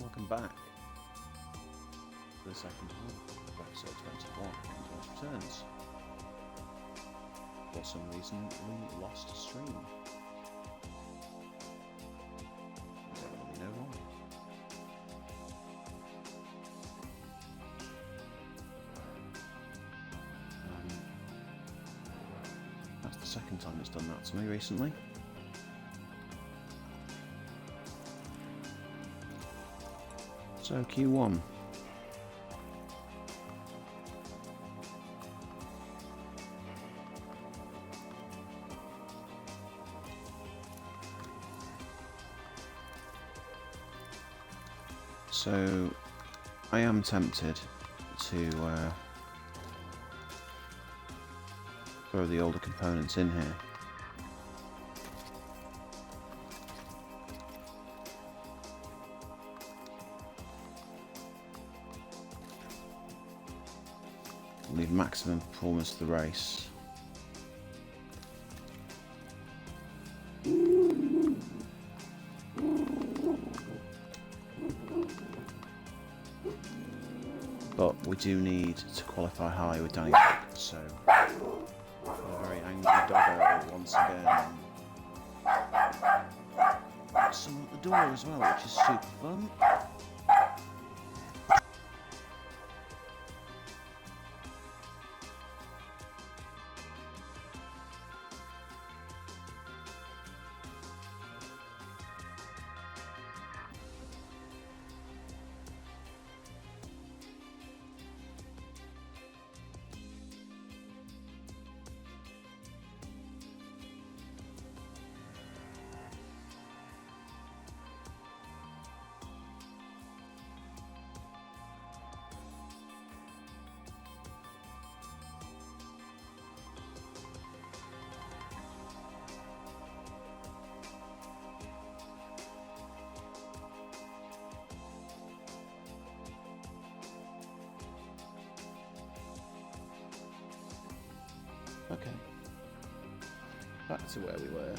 Welcome back to the second half of episode 21 of Returns. For some reason, we lost stream. I don't really know why. That's the second time it's done that to me recently. So Q1. So I am tempted to throw the older components in here. Leave maximum performance to the race. But we do need to qualify high with Danny, so a very angry doggo once again. Someone at the door as well, which is super fun. Okay, back to where we were.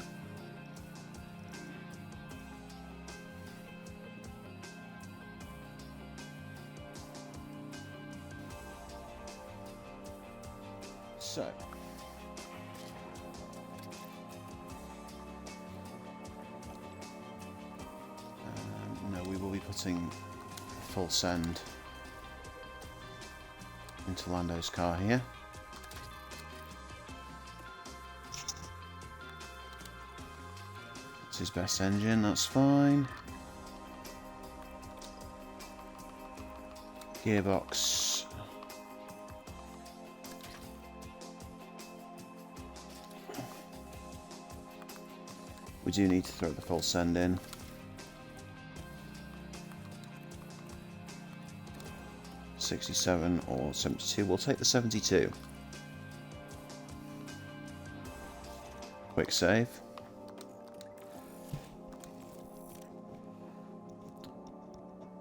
So, no, we will be putting full send into Lando's car here. His best engine, that's fine. Gearbox. We do need to throw the full send in. $67 or $72. We'll take the 72. Quick save.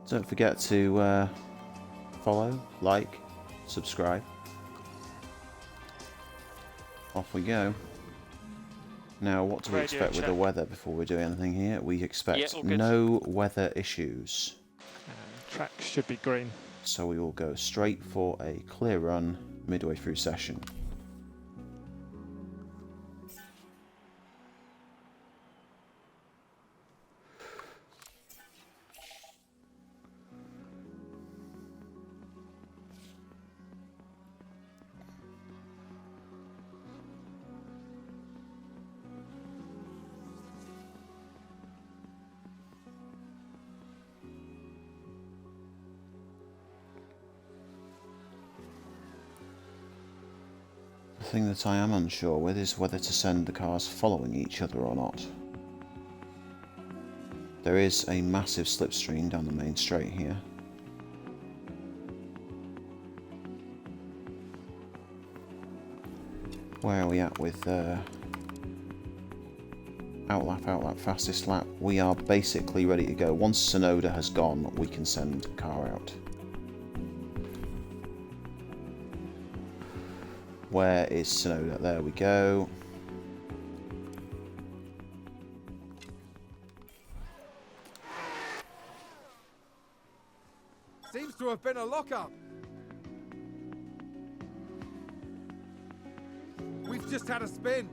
Don't forget to follow, like, subscribe. Off we go. Now, what do we expect with the weather before we do anything here? We expect no weather issues. Track should be green. So we will go straight for a clear run midway through session. The thing that I am unsure with is whether to send the cars following each other or not. There is a massive slipstream down the main straight here. Where are we at with outlap, fastest lap? We are basically ready to go. Once Sonoda has gone, we can send the car out. Where is Sonoda? There we go. Seems to have been a lockup. We've just had a spin.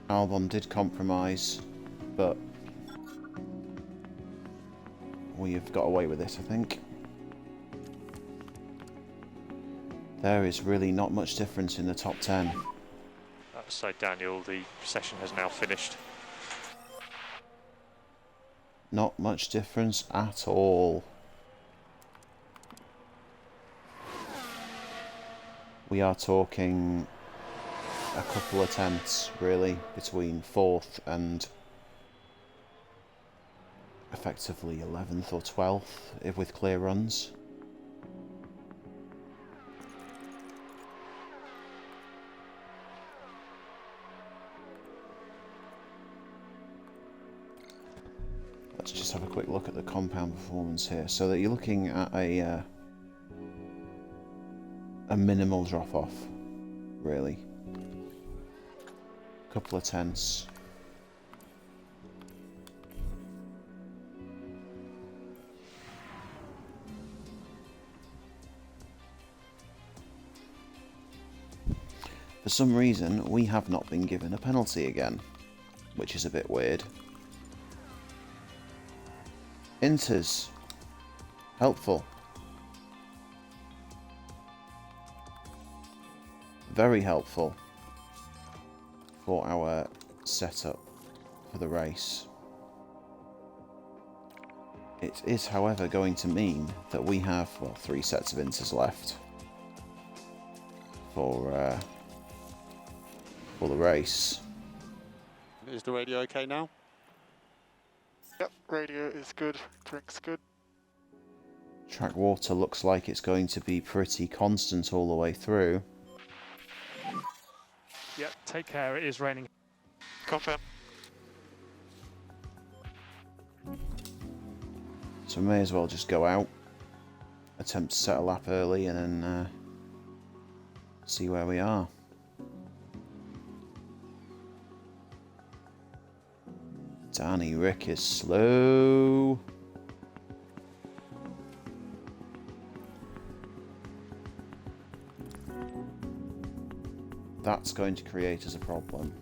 Albon did compromise, but we've got away with it, I think. There is really not much difference in the top 10. So Daniel, the session has now finished. Not much difference at all. We are talking a couple of tenths, really, between 4th and effectively 11th or 12th, if with clear runs. Let's just have a quick look at the compound performance here, so that you're looking at a minimal drop-off, really. Couple of tenths. For some reason, we have not been given a penalty again, which is a bit weird. Inters. Helpful. Very helpful for our setup for the race. It is, however, going to mean that we have, well, 3 sets of inters left for the race. Is the radio okay now? Yep, radio is good, drink's good. Track water looks like it's going to be pretty constant all the way through. Yep, take care, it is raining. Confirm. So we may as well just go out, attempt to set a lap early, and then see where we are. Danny Rick is slow. That's going to create us a problem.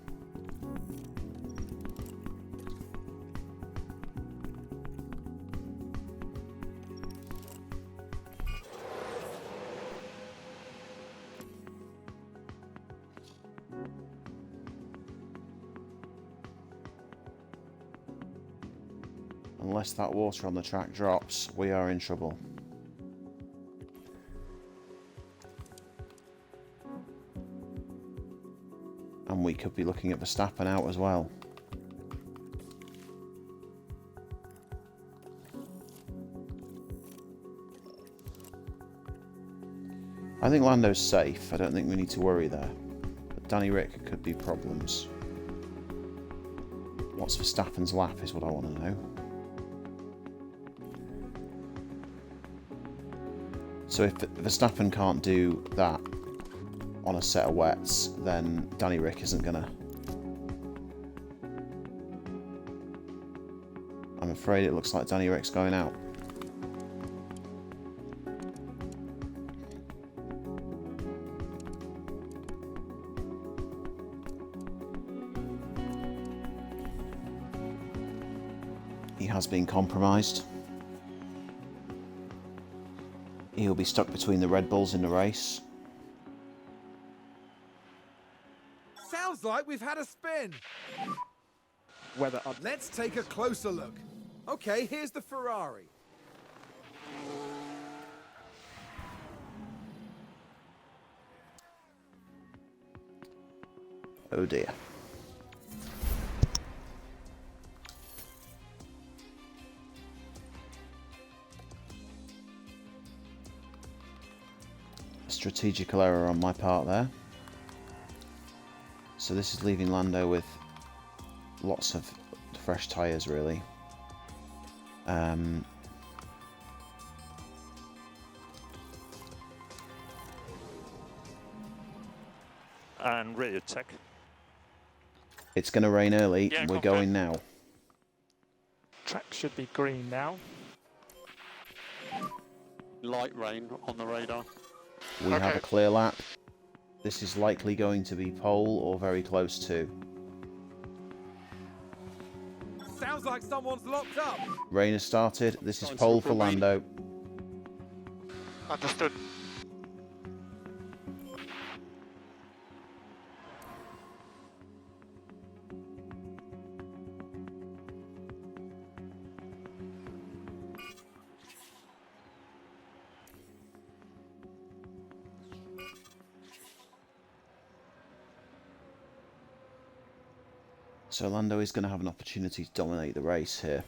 Unless that water on the track drops, we are in trouble. And we could be looking at Verstappen out as well. I think Lando's safe. I don't think we need to worry there. But Danny Rick could be problems. What's Verstappen's lap is what I want to know. So if Verstappen can't do that on a set of wets, then Danny Rick isn't gonna. I'm afraid it looks like Danny Rick's going out. He has been compromised. He'll be stuck between the Red Bulls in the race. Sounds like we've had a spin. Weather up. Let's take a closer look. Okay, here's the Ferrari. Oh dear. Strategical error on my part there. So this is leaving Lando with lots of fresh tyres, really. And radio tech. It's going to rain early. Yeah, we're going now. Track should be green now. Light rain on the radar. We have Okay. a clear lap. This is likely going to be pole or very close to. Sounds like someone's locked up. Rain has started. This is Time pole for for a rain. Lando. Understood. So Lando is going to have an opportunity to dominate the race here.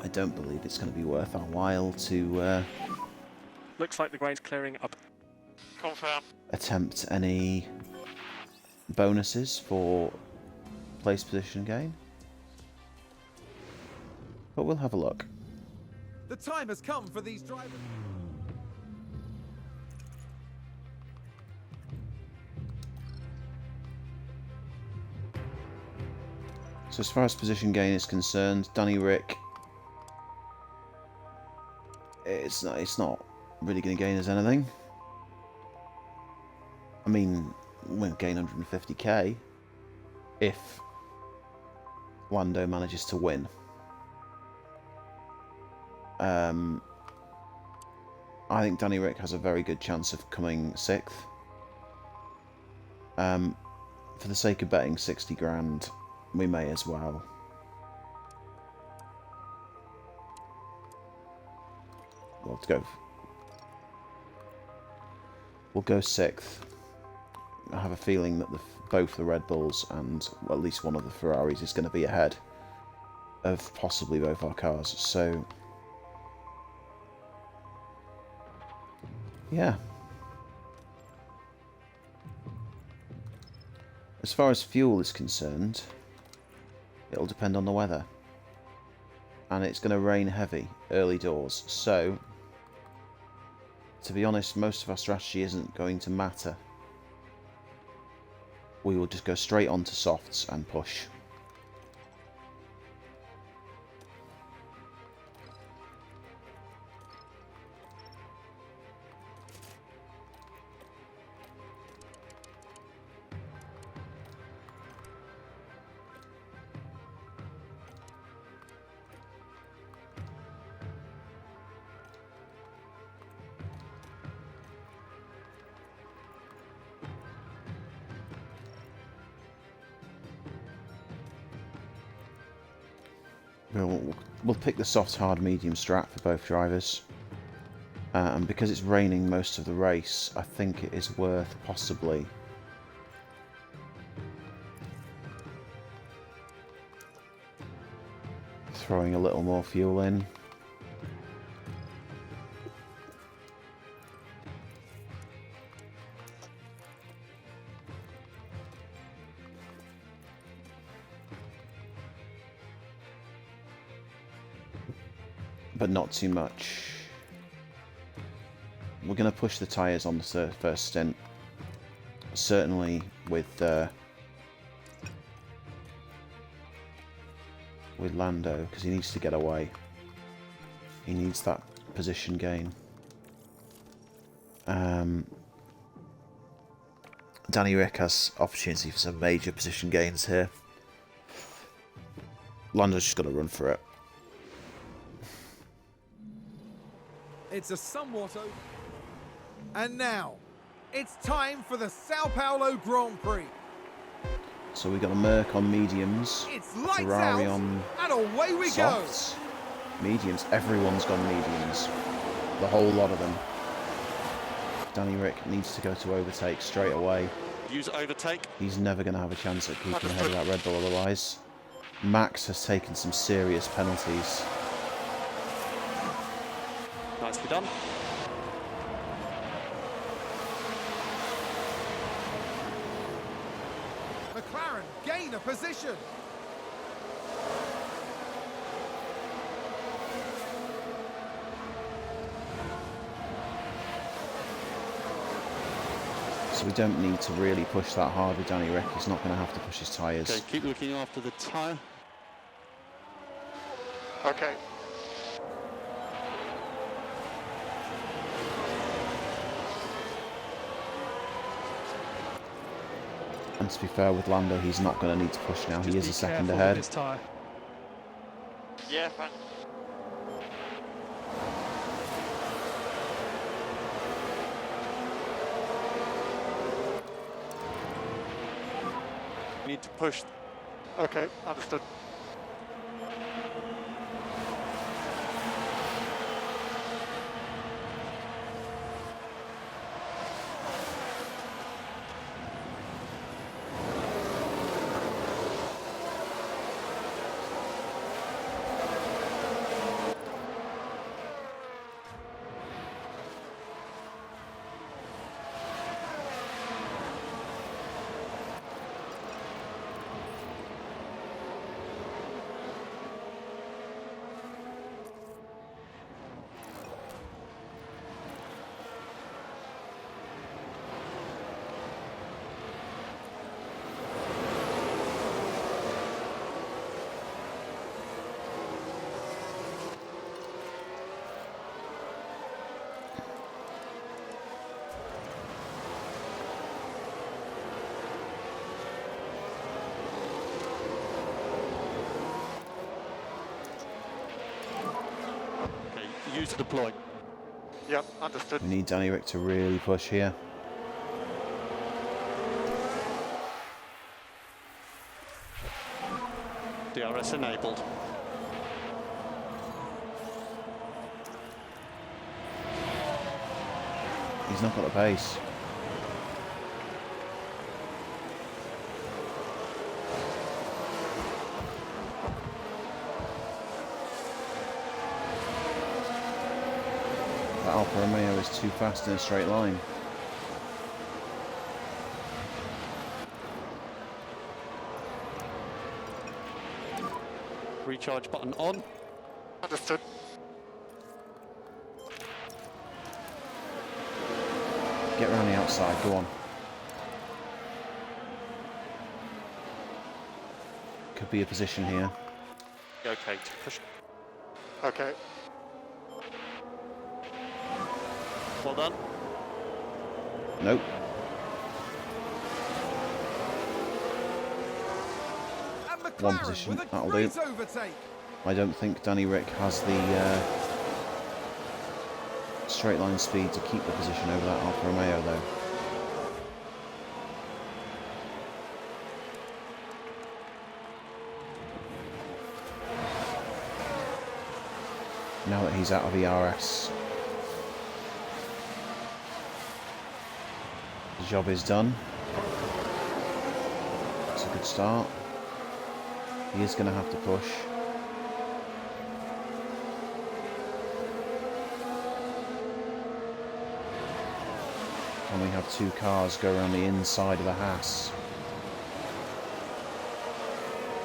I don't believe it's going to be worth our while to Looks like the grade's clearing up. Confirm. attempt any bonuses for place position gain. But we'll have a look. The time has come for these drivers. So as far as position gain is concerned, Danny Rick, it's not really going to gain us anything. I mean, we'll gain 150k if Lando manages to win. I think Danny Rick has a very good chance of coming 6th. For the sake of betting 60 grand, we may as well. Well, we'll go 6th. I have a feeling that both the Red Bulls and at least one of the Ferraris is going to be ahead of possibly both our cars. So, yeah. As far as fuel is concerned, it'll depend on the weather. And it's going to rain heavy early doors. So, to be honest, most of our strategy isn't going to matter. We will just go straight on to softs and push. We'll pick the soft, hard, medium strat for both drivers. And because it's raining most of the race, I think it is worth possibly throwing a little more fuel in. But not too much. We're going to push the tyres on the first stint. Certainly with Lando, because he needs to get away. He needs that position gain. Danny Rick has opportunity for some major position gains here. Lando's just got to run for it. It's a somewhat open. And now, it's time for the Sao Paulo Grand Prix. So we got a Merc on mediums, It's lights Ferrari out, on and away we softs. Mediums, everyone's gone mediums. The whole lot of them. Danny Rick needs to go to overtake straight away. Use overtake. He's never going to have a chance at keeping ahead of that Red Bull otherwise. Max has taken some serious penalties. Nicely done. go. McLaren gain a position. So So we don't need to really push that hard with Danny Rick. He's not going to have to push his tyres. Okay, keep looking after the tyre. Okay. And to be fair with Lando, he's not going to need to push now. He is a second ahead. Yeah, fine. Need to push. Okay, understood. Okay, use to deploy. Yep, understood. We need Danny Rick to really push here. DRS enabled. He's not got the pace. That Alfa Romeo is too fast in a straight line. Recharge button on. Understood. Get around the outside, go on. Could be a position here. Okay, to push. Okay. Well done. Nope. And McLaren One position, with a that'll great do. overtake. I don't think Danny Rick has the straight line speed to keep the position over that Alfa Romeo though. Now that he's out of ERS, the job is done. It's a good start. He is going to have to push. Can we have two cars go around the inside of the Haas?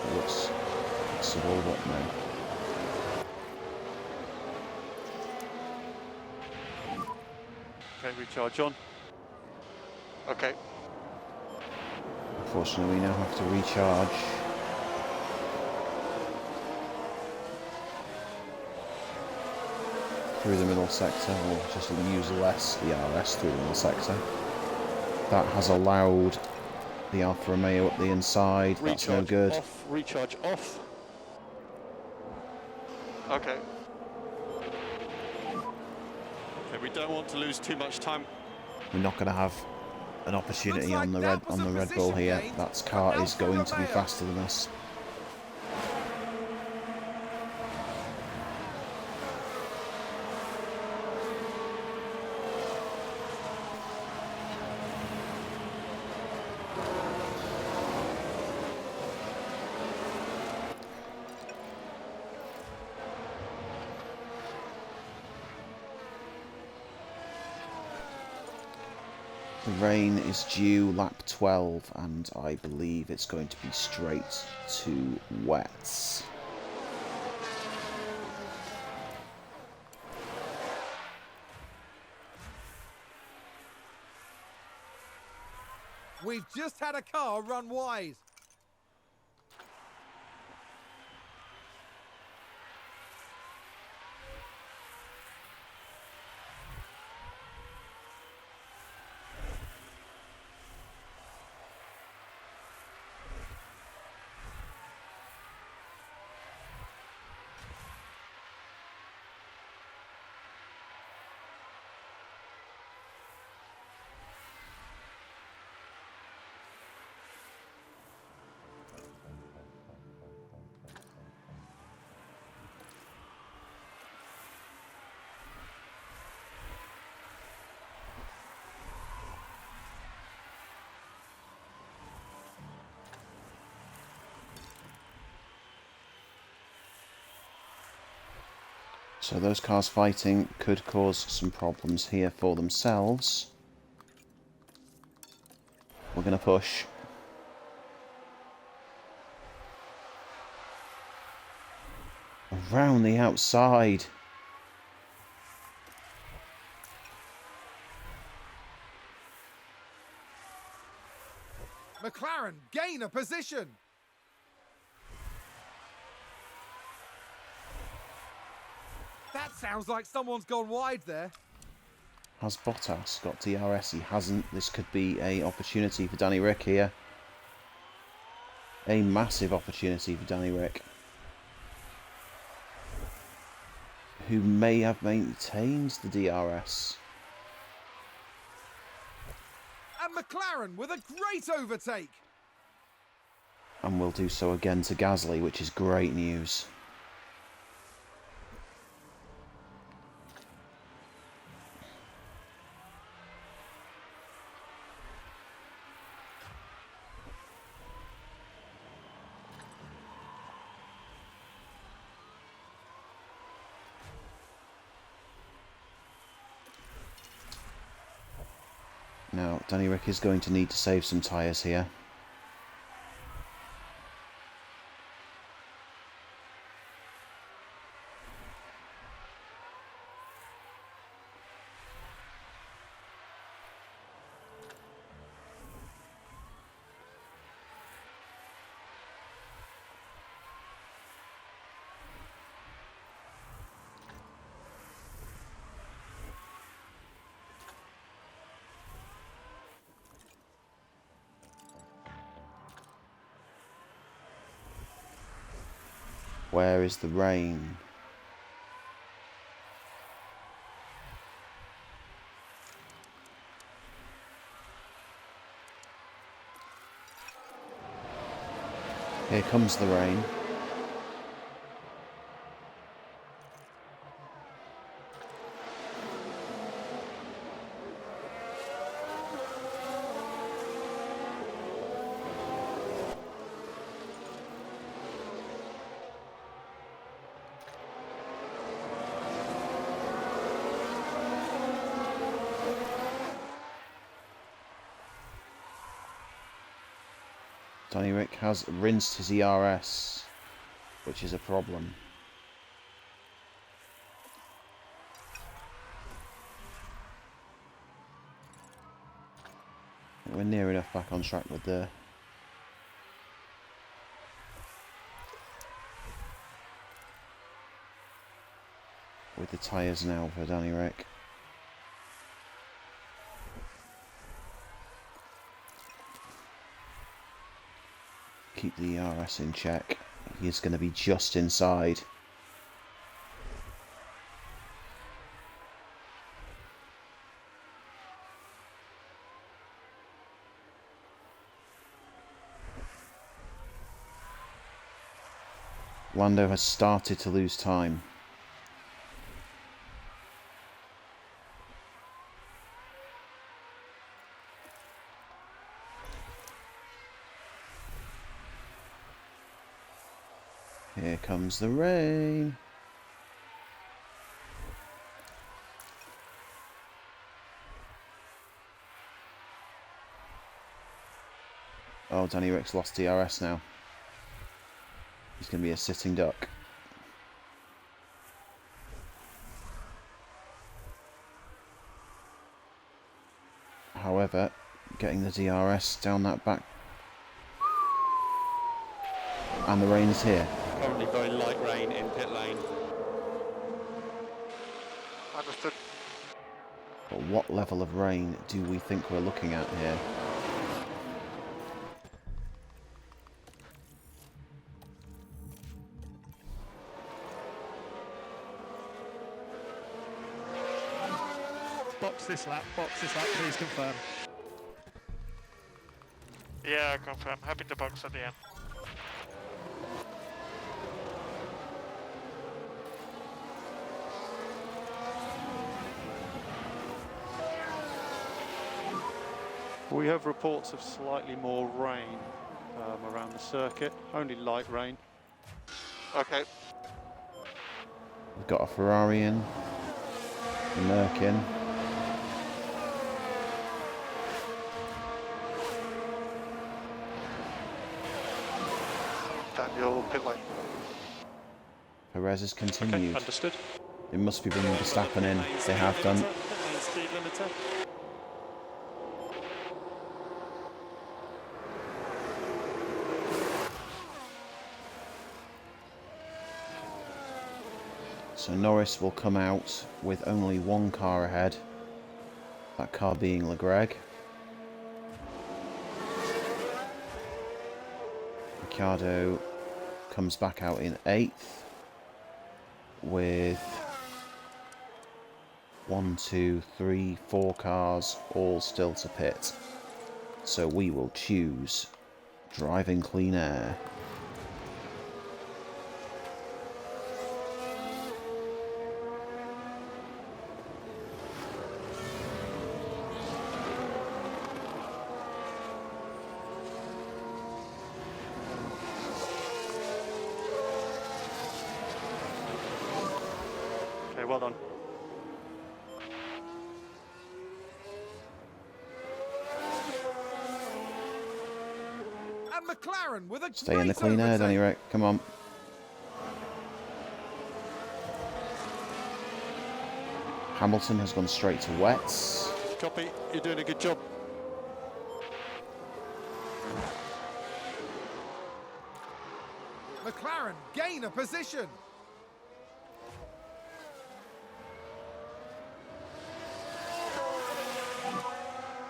It looks possible, but no. Okay, recharge on. Okay. Unfortunately, we now have to recharge. Through the middle sector, or just use less ERS through the middle sector. That has allowed the Alfa Romeo up the inside. That's no good. Off. Recharge off. Okay. Okay, we don't want to lose too much time. We're not going to have an opportunity Looks like on the that was a Red Bull position here. gain That for car is Alfa going to be Romeo. faster than us. The rain is due lap 12 and I believe it's going to be straight to wets. We've just had a car run wide. So those cars fighting could cause some problems here for themselves. We're going to push. Around the outside. McLaren gain a position. That sounds like someone's gone wide there. Has Bottas got DRS? He hasn't. This could be an opportunity for Danny Rick here. A massive opportunity for Danny Rick, who may have maintained the DRS. And McLaren with a great overtake. And will do so again to Gasly, which is great news. Now, Danny Rick is going to need to save some tyres here. Where is the rain? Here comes the rain. Danny Rick has rinsed his ERS, which is a problem. We're near enough back on track with the tyres now for Danny Rick. Keep the ERS in check. He is going to be just inside. Lando has started to lose time. Here comes the rain. Oh, Danny Rick's lost DRS now. He's going to be a sitting duck. However, getting the DRS down that back. And the rain is here. Currently very light rain in pit lane. Understood. But what level of rain do we think we're looking at here? Box this lap, please confirm. Yeah, confirm. Happy to box at the end. We have reports of slightly more rain around the circuit, only light rain. Okay. We've got a Ferrari in, a Merc in. Daniel, pit lane. Perez has Okay, continued. understood. They must be bringing Verstappen in. They have done. Speed limiter. So Norris will come out with only one car ahead. That car being Leclerc. Ricciardo comes back out in 8th with 1, 2, 3, 4 cars all still to pit. So we will choose driving clean air. Okay, well done. And McLaren with a Stay in the great clean air, Danny overtake. Rick. Come on. Hamilton has gone straight to wets. Copy, you're doing a good job. McLaren gain a position.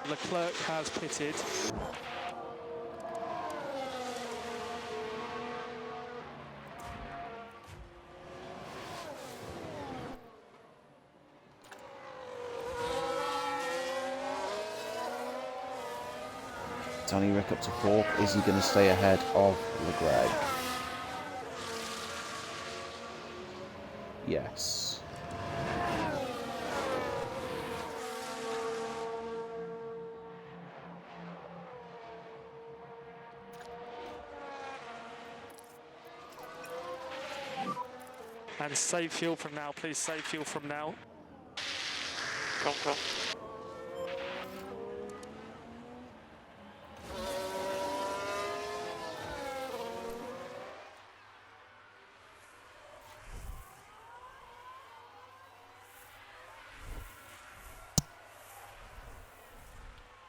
Leclerc has pitted. Danny Rick up to 4th. Is he going to stay ahead of Leclerc? Yes. And save fuel from now, please save fuel from now. Confirm.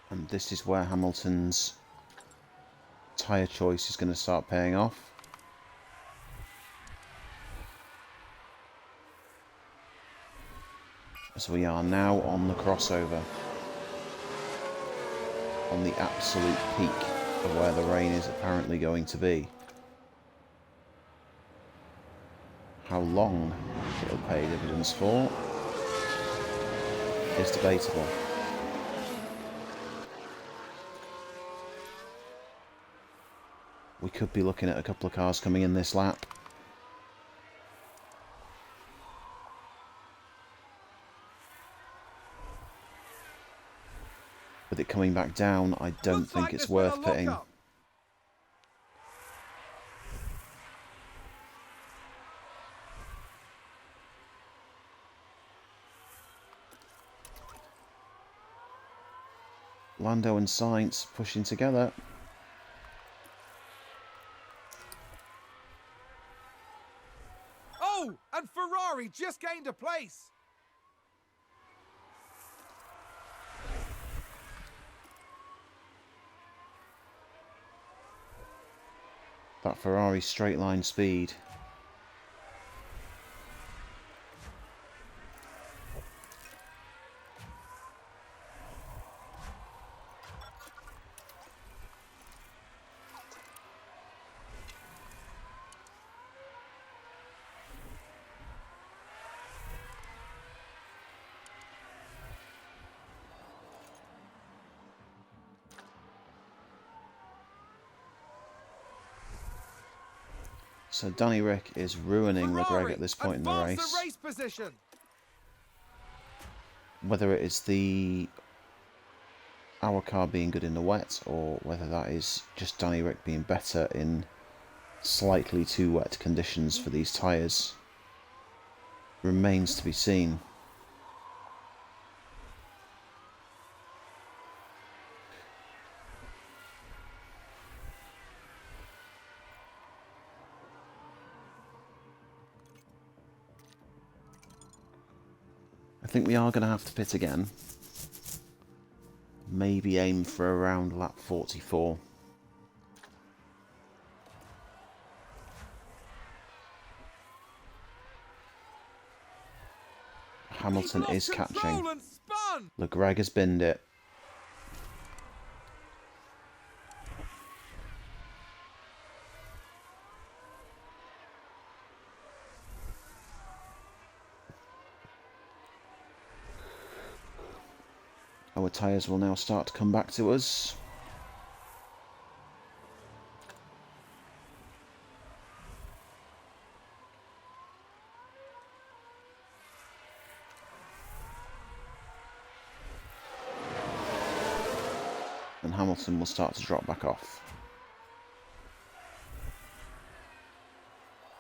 And this is where Hamilton's tyre choice is going to start paying off. As we are now on the crossover. On the absolute peak of where the rain is apparently going to be. How long it'll pay dividends for is debatable. We could be looking at a couple of cars coming in this lap. With it coming back down, I don't Looks think like it's there's been worth a pitting. lockup. Lando and Sainz pushing together. Oh, and Ferrari just gained a place. That Ferrari straight line speed. So Danny Rick is ruining Ferrari, Leclerc at this point in the advance race. the race position. Whether it is our car being good in the wet, or whether that is just Danny Rick being better in slightly too wet conditions for these tyres, remains to be seen. I think we are going to have to pit again. Maybe aim for around lap 44. Hamilton is catching. Leclerc has binned it. Our tyres will now start to come back to us. And Hamilton will start to drop back off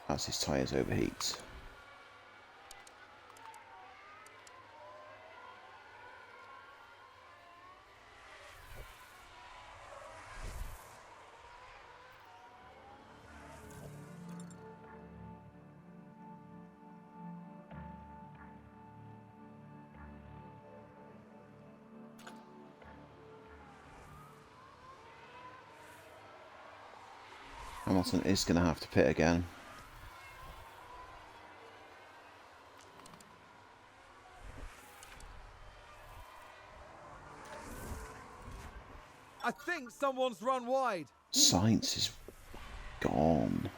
as his tyres overheat. Hamilton is going to have to pit again. I think someone's run wide. Sainz is gone.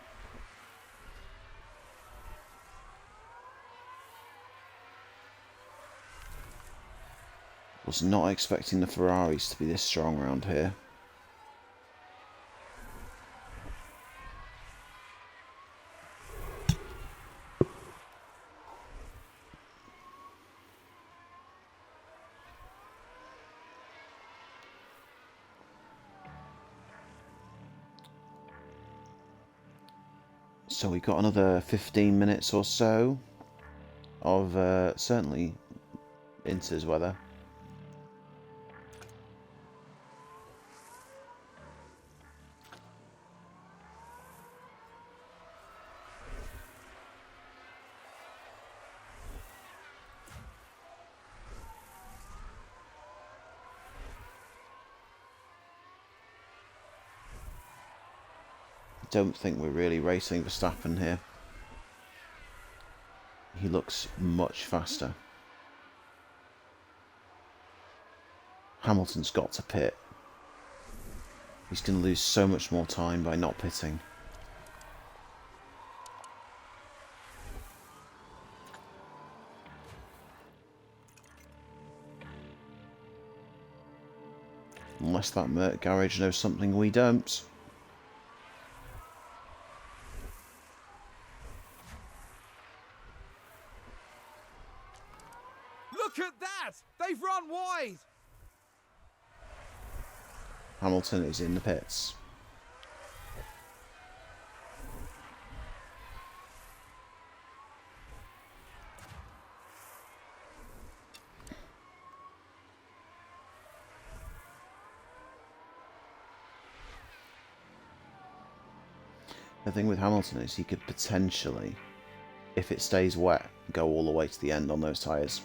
Was not expecting the Ferraris to be this strong around here. So we got another 15 minutes or so of certainly Inter's weather. Don't think we're really racing Verstappen here. He looks much faster. Hamilton's got to pit. He's going to lose so much more time by not pitting. Unless that Merc garage knows something we don't. Look at that! They've run wide! Hamilton is in the pits. The thing with Hamilton is he could potentially, if it stays wet, go all the way to the end on those tyres.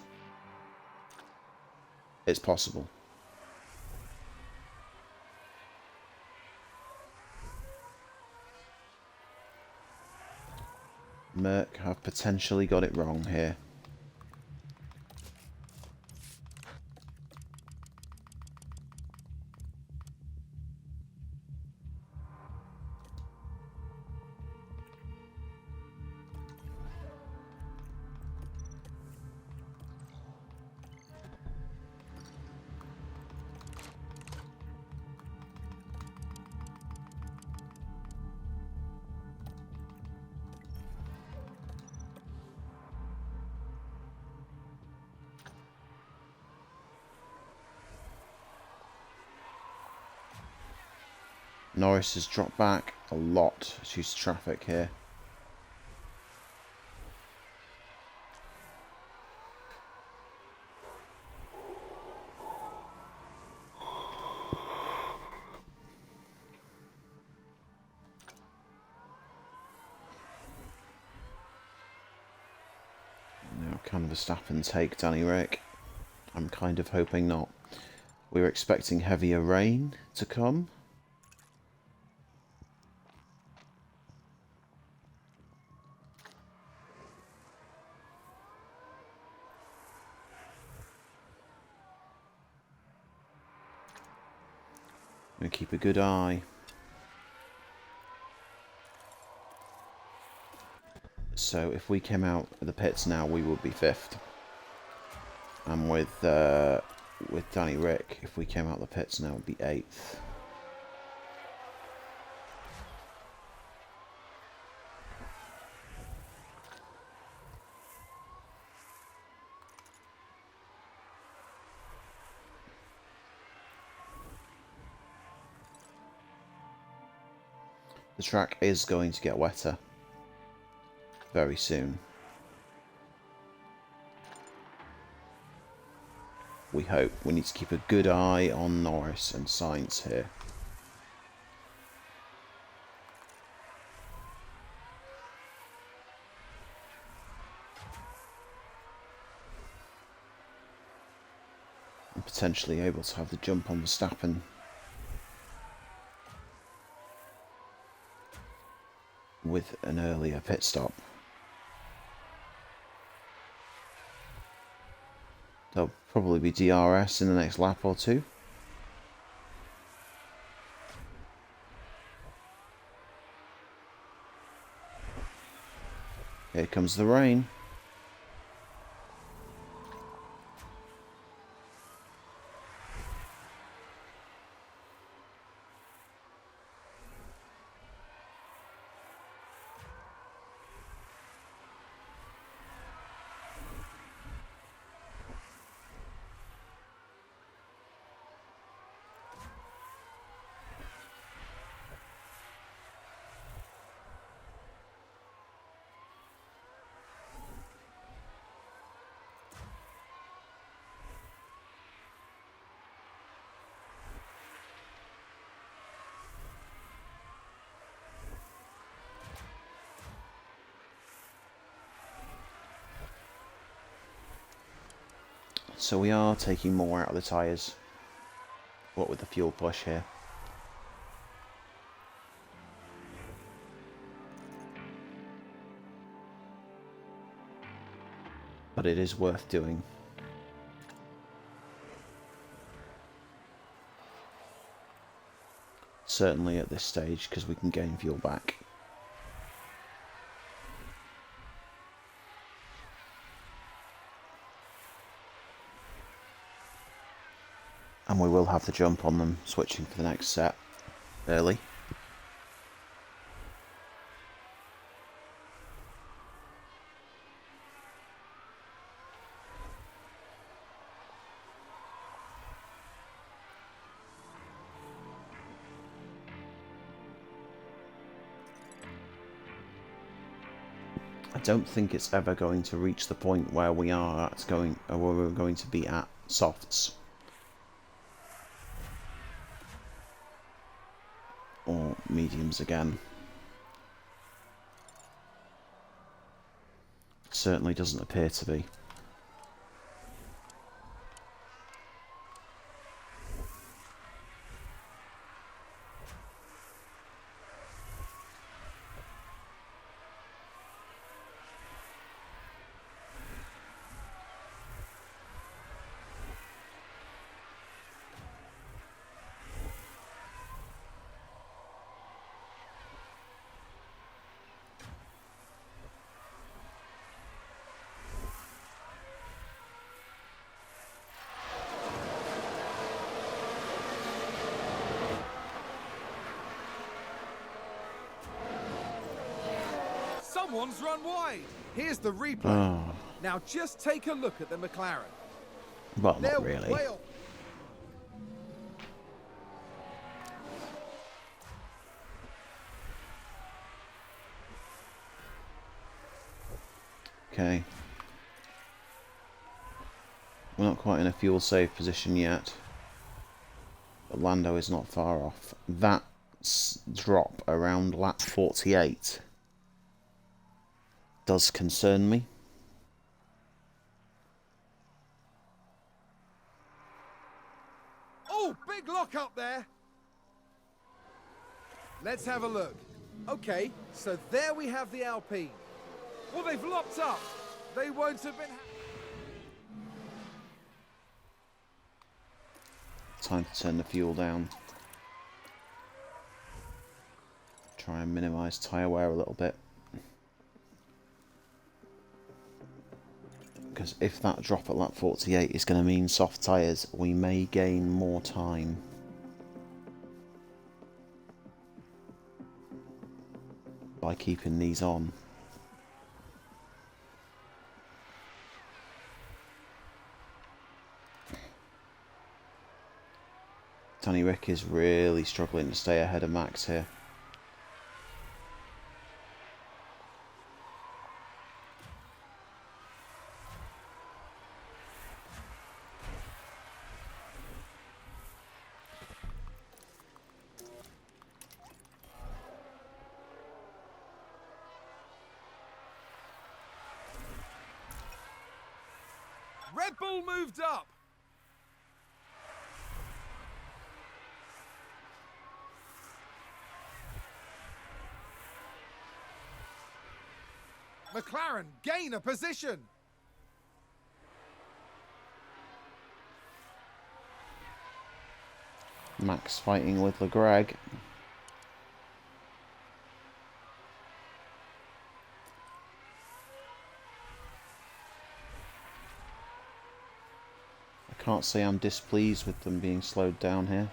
It's possible. Merc have potentially got it wrong here. Norris has dropped back a lot due to traffic here. Now can Verstappen take Danny Rick? I'm kind of hoping not. We were expecting heavier rain to come. We keep a good eye. So if we came out of the pits now, we would be 5th. And with Danny Rick, if we came out of the pits now, it would be 8th. The track is going to get wetter very soon. We hope. We need to keep a good eye on Norris and Sainz here. And potentially able to have the jump on Verstappen. With an earlier pit stop. There'll probably be DRS in the next lap or two. Here comes the rain. So we are taking more out of the tyres. What with the fuel push here. But it is worth doing. Certainly at this stage, because we can gain fuel back. And we will have the jump on them, switching for the next set early. I don't think it's ever going to reach the point where we are at where we're going to be at softs. Or mediums again. Certainly doesn't appear to be. Someone's run wide. Here's the replay. Oh, Now just take a look at the McLaren. well, They're not really. way off. Okay. We're not quite in a fuel save position yet. But Lando is not far off. That drop around lap 48 does concern me. Oh, big lock up there. Let's have a look. Okay, so there we have the Alpine. Well, they've locked up. They won't have been... Time to turn the fuel down. Try and minimise tyre wear a little bit. Because if that drop at lap 48 is going to mean soft tyres, we may gain more time. By keeping these on. Danny Rick is really struggling to stay ahead of Max here. Red Bull moved up. McLaren gain a position. Max fighting with LeGreg. I can't say I'm displeased with them being slowed down here.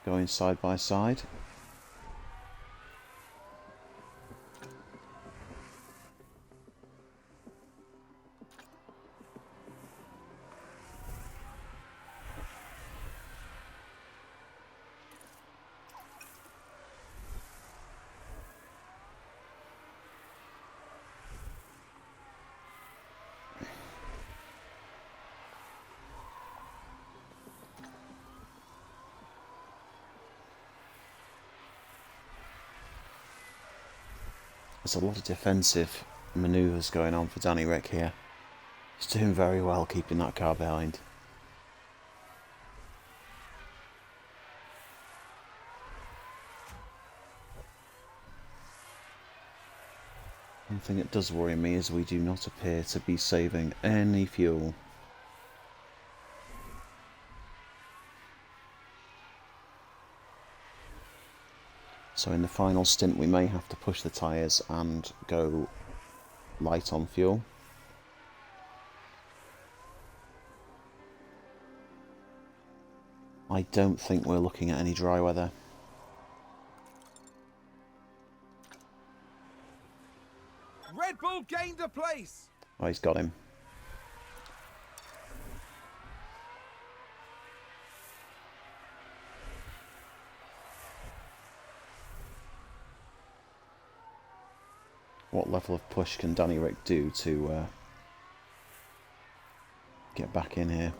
Going side by side. There's a lot of defensive manoeuvres going on for Danny Rick here. He's doing very well keeping that car behind. One thing that does worry me is we do not appear to be saving any fuel. So in the final stint we may have to push the tyres and go light on fuel. I don't think we're looking at any dry weather. Red Bull gained a place. Oh, he's got him. What level of push can Danny Rick do to get back in here?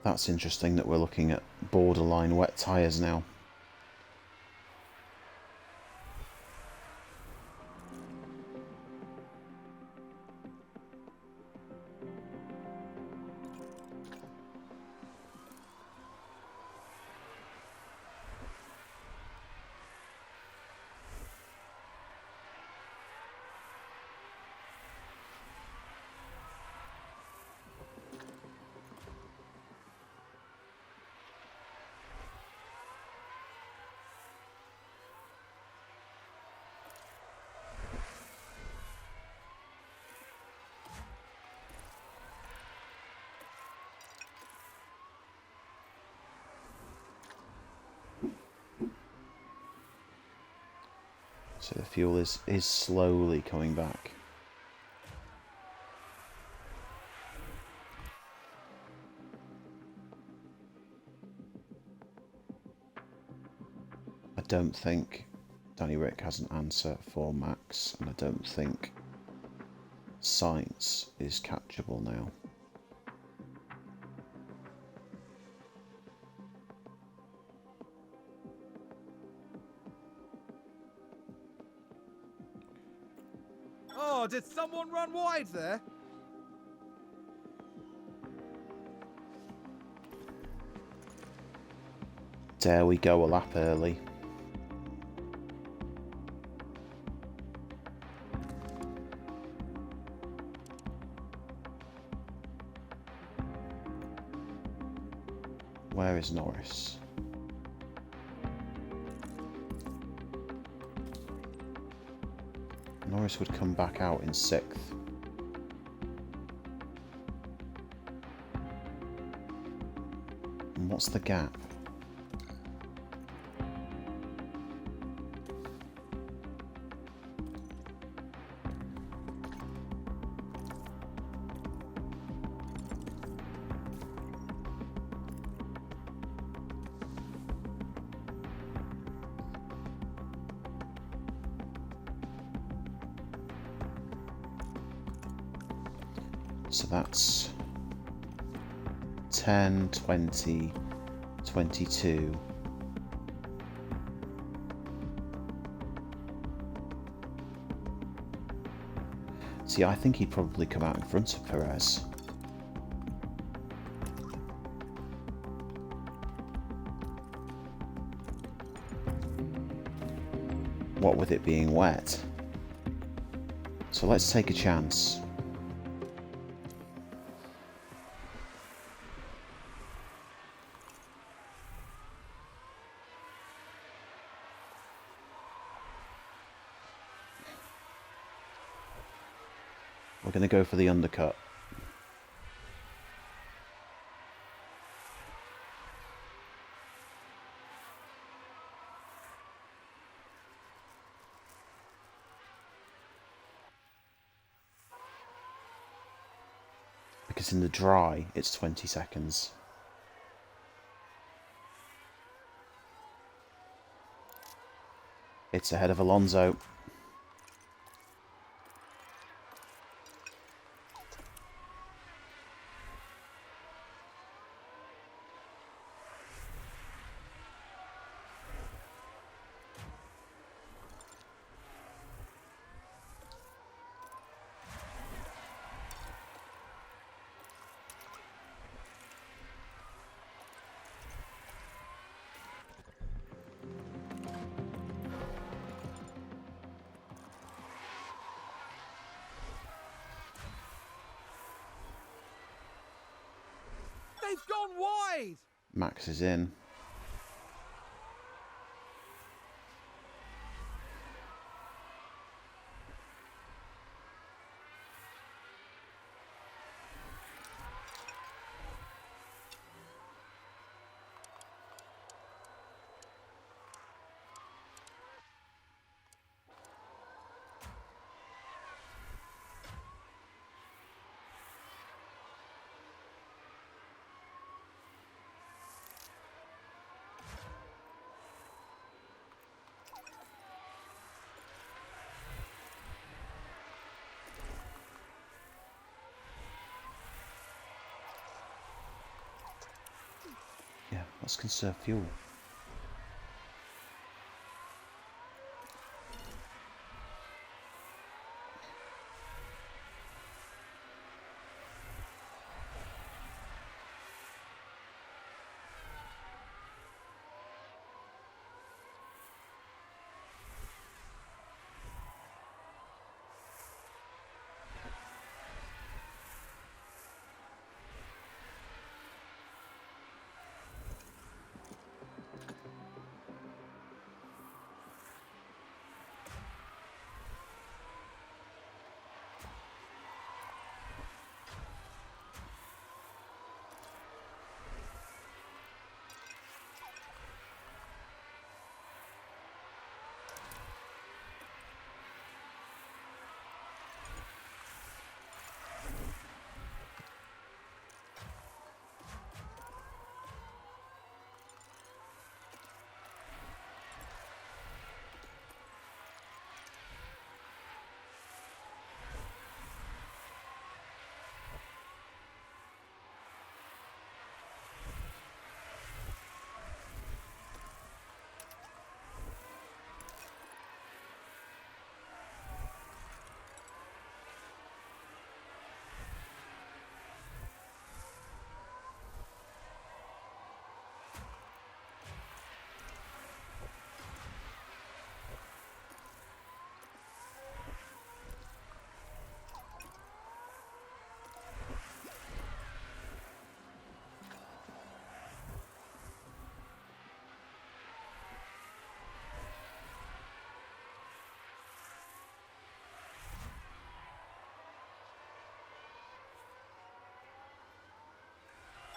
That's interesting that we're looking at borderline wet tyres now. So the fuel is slowly coming back. I don't think Danny Rick has an answer for Max, and I don't think Science is catchable now. Oh, did someone run wide there? Dare we go a lap early? Where is Norris? Norris would come back out in 6th. And what's the gap? So that's 10, 20, 22. See, I think he'd probably come out in front of Perez. What with it being wet. So let's take a chance. We're going to go for the undercut. Because in the dry, it's 20 seconds. It's ahead of Alonso. They've gone wide! Max is in. Yeah, let's conserve fuel.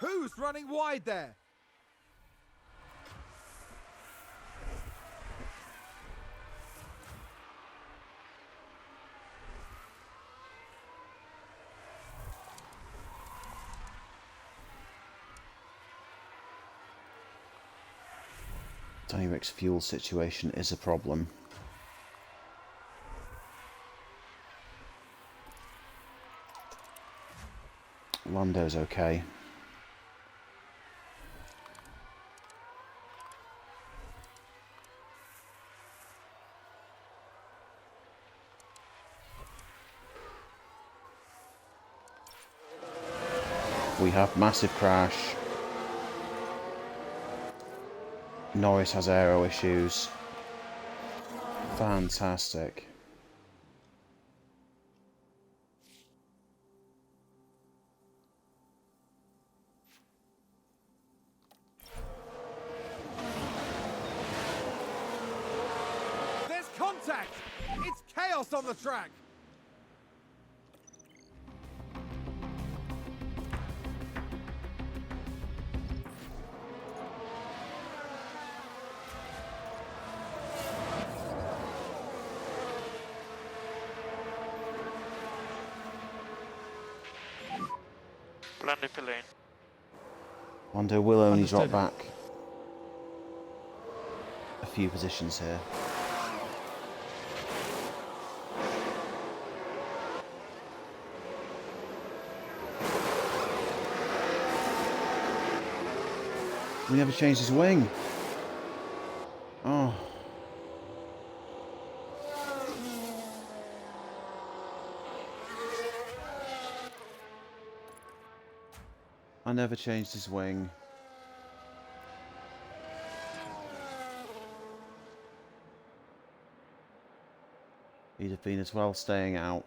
Who's running wide there? Direct fuel situation is a problem. Lando's okay. We have massive crash. Norris has aero issues. Fantastic. There's contact! It's chaos on the track! Landing balloon. Lando will only drop Understood. back a few positions here. We never changed his wing. Oh. I never changed his wing. He'd have been as well staying out.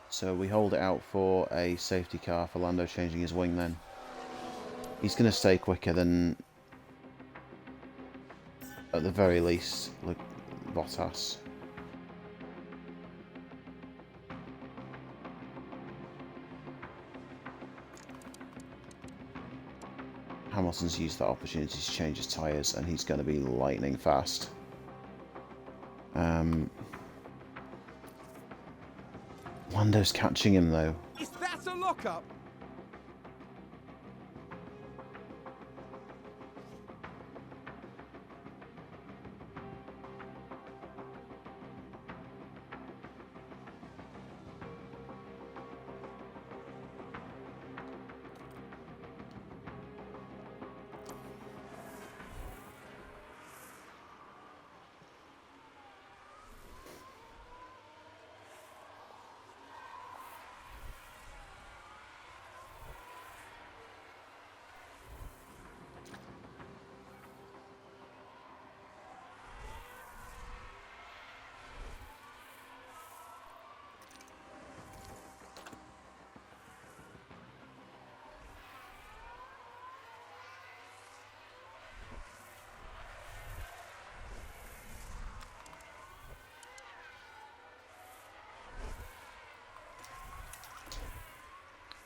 So we hold it out for a safety car for Lando changing his wing then. He's going to stay quicker than, at the very least, Bottas. Hamilton's used that opportunity to change his tyres and he's going to be lightning fast. Lando's catching him though. Is that a lockup?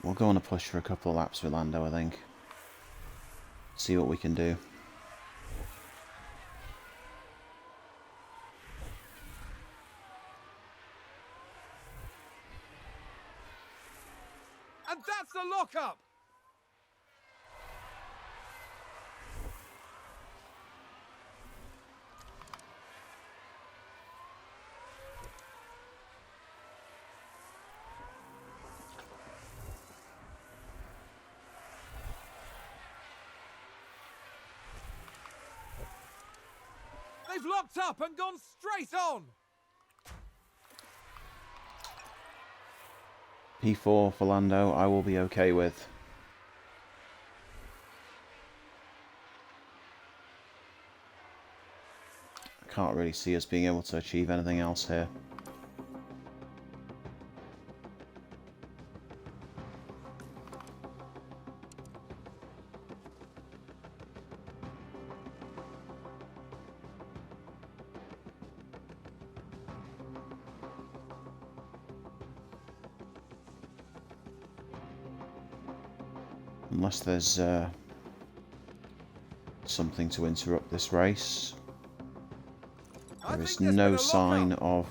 We'll go on a push for a couple of laps with Lando, I think. See what we can do. And that's a lockup! They've locked up and gone straight on! P4 for Lando, I will be okay with. I can't really see us being able to achieve anything else here. Unless there's something to interrupt this race. There is no sign of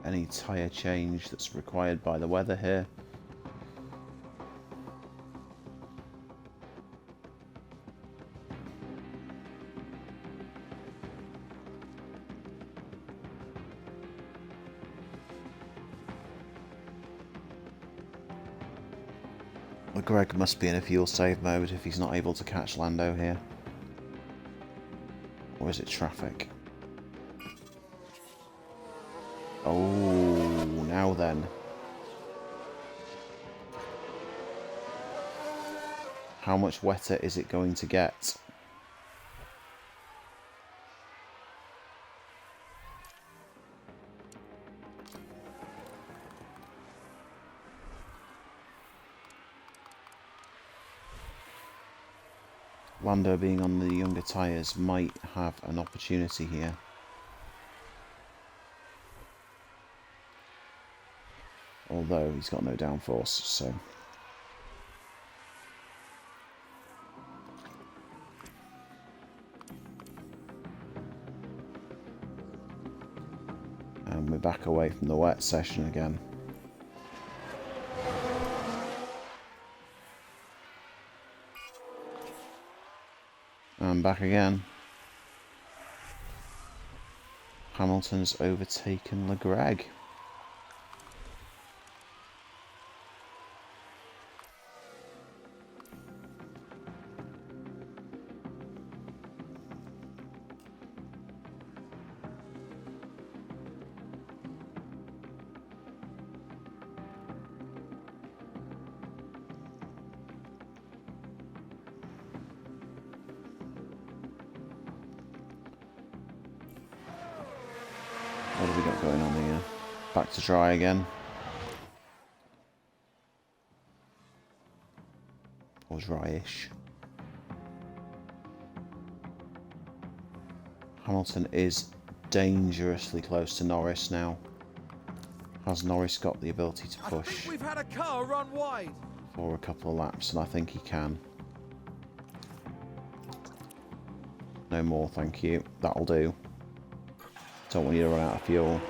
any tyre change that's required by the weather here. Greg must be in a fuel save mode if he's not able to catch Lando here. Or is it traffic? Oh, now then. How much wetter is it going to get? Lando being on the younger tyres might have an opportunity here. Although he's got no downforce, so... And we're back away from the wet session again. And back again. Hamilton's overtaken Leclerc. What have we got going on here? Back to dry again. Or dry-ish. Hamilton is dangerously close to Norris now. Has Norris got the ability to I push think we've had a car run wide. for a couple of laps? And I think he can. No more, thank you. That'll do. Don't want you to run out of fuel.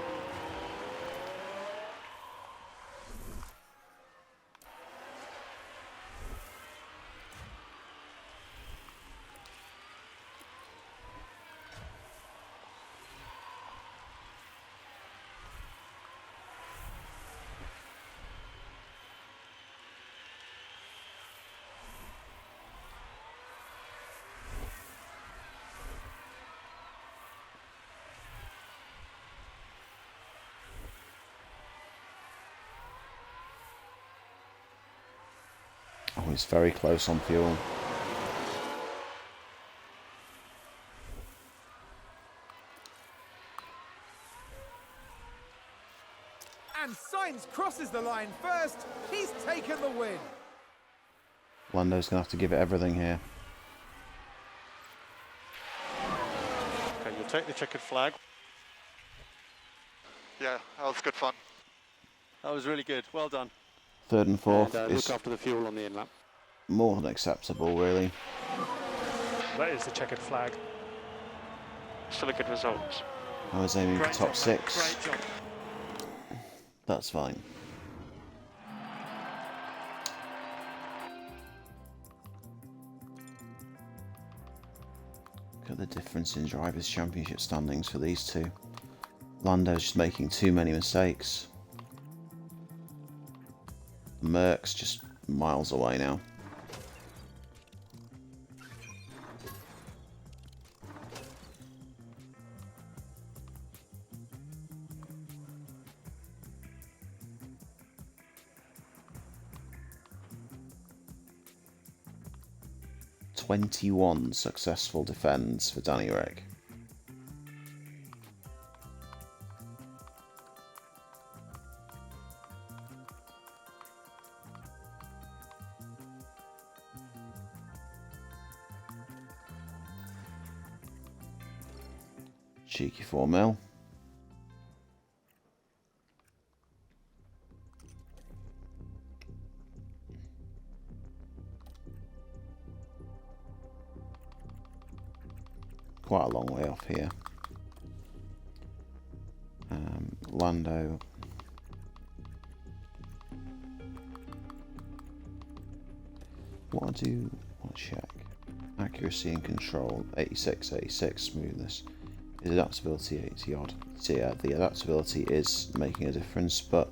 Oh, he's very close on fuel. And Sainz crosses the line first. He's taken the win. Lando's going to have to give it everything here. Okay, you'll take the checkered flag. Yeah, that was good fun. That was really good. Well done. Third and fourth And is look after the fuel on the in-lap. more than acceptable, really. That is the checkered flag. Still a good result. I was aiming for Great top job, mate. 6. Great job. That's fine. Look at the difference in Drivers' Championship standings for these two. Lando's just making too many mistakes. Merck's just miles away now. "21 successful defends for Danny Rick. Cheeky 4 mil. quite a long way off here. Lando. What I do want to check. Accuracy and control 86, 86, smoothness. Is adaptability 80 odd. So yeah, the adaptability is making a difference, but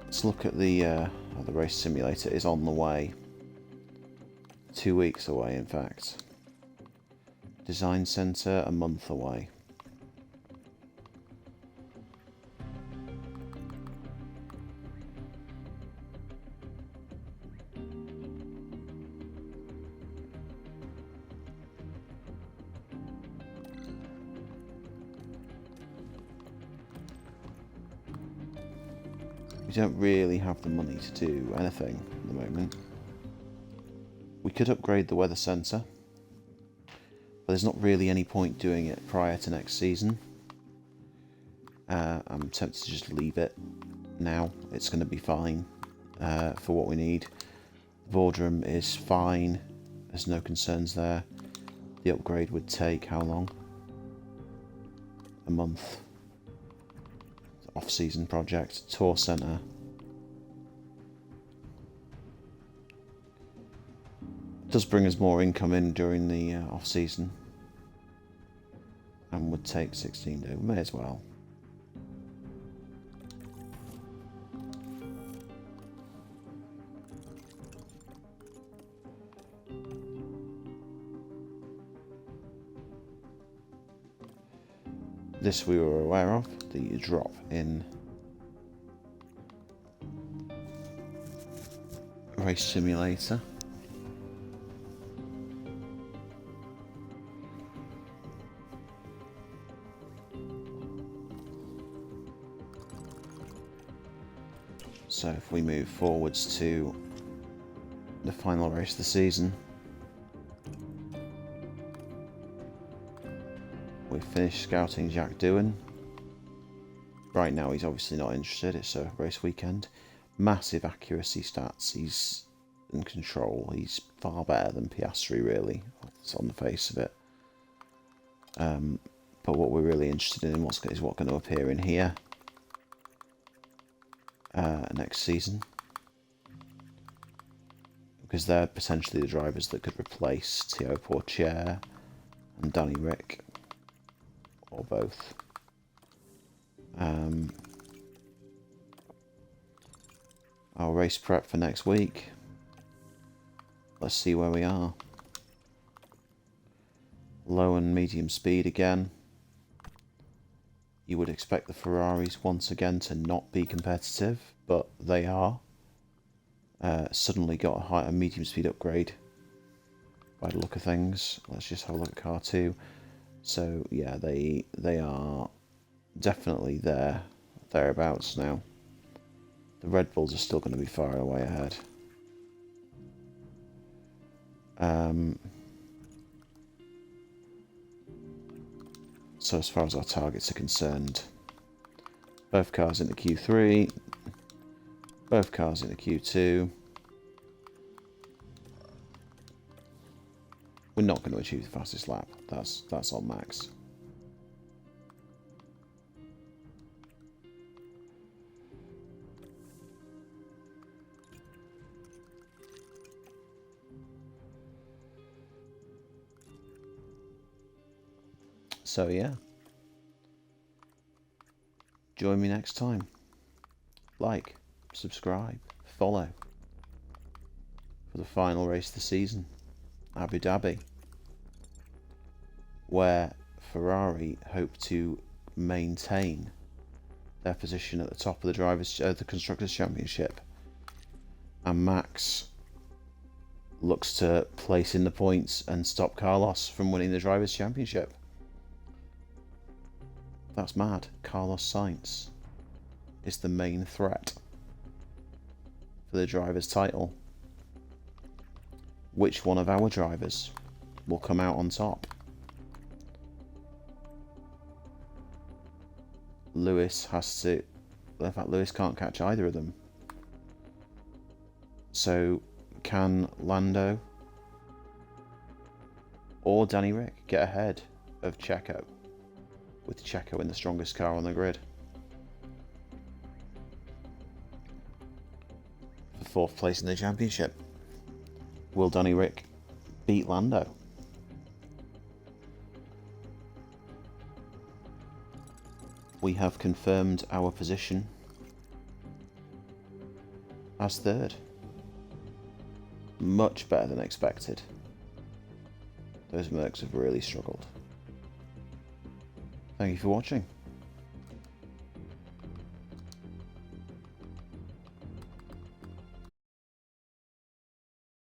let's look at the race simulator. Is on the way. 2 weeks away, in fact. Design centre a month away. We don't really have the money to do anything at the moment. We could upgrade the weather centre, but there's not really any point doing it prior to next season. I'm tempted to just leave it now. It's going to be fine for what we need. The boardroom is fine. There's no concerns there. The upgrade would take how long? A month. Off-season project. Tour centre. Does bring us more income in during the off-season. And would take 16 days. May as well. This we were aware of, the drop in race simulator. So if we move forwards to the final race of the season, we finished scouting Jack Doohan. Right now he's obviously not interested, it's a race weekend. Massive accuracy stats, he's in control, he's far better than Piastri really, it's on the face of it. But what we're really interested in is what's going to appear in here next season, because they're potentially the drivers that could replace Théo Pourchaire and Danny Rick, or both. Our race prep for next week. Let's see where we are. Low and medium speed again. You would expect the Ferraris once again to not be competitive, but they are. Suddenly got a medium speed upgrade by the look of things. Let's just have a look at car 2. So yeah, they are definitely thereabouts now. The Red Bulls are still going to be far away ahead. So as far as our targets are concerned, both cars into Q3, both cars into Q2. We're not going to achieve the fastest lap. That's on max. So yeah, join me next time. Like, subscribe, follow for the final race of the season, Abu Dhabi, where Ferrari hope to maintain their position at the top of the Constructors' Championship, and Max looks to place in the points and stop Carlos from winning the Drivers' Championship. That's mad. Carlos Sainz is the main threat for the driver's title. which one of our drivers will come out on top. Lewis has to... In fact, Lewis can't catch either of them. So, can Lando or Danny Rick get ahead of Checo, with Checo in the strongest car on the grid? For 4th place in the championship. Will Danny Rick beat Lando? We have confirmed our position as 3rd. Much better than expected. Those Mercs have really struggled. Thank you for watching.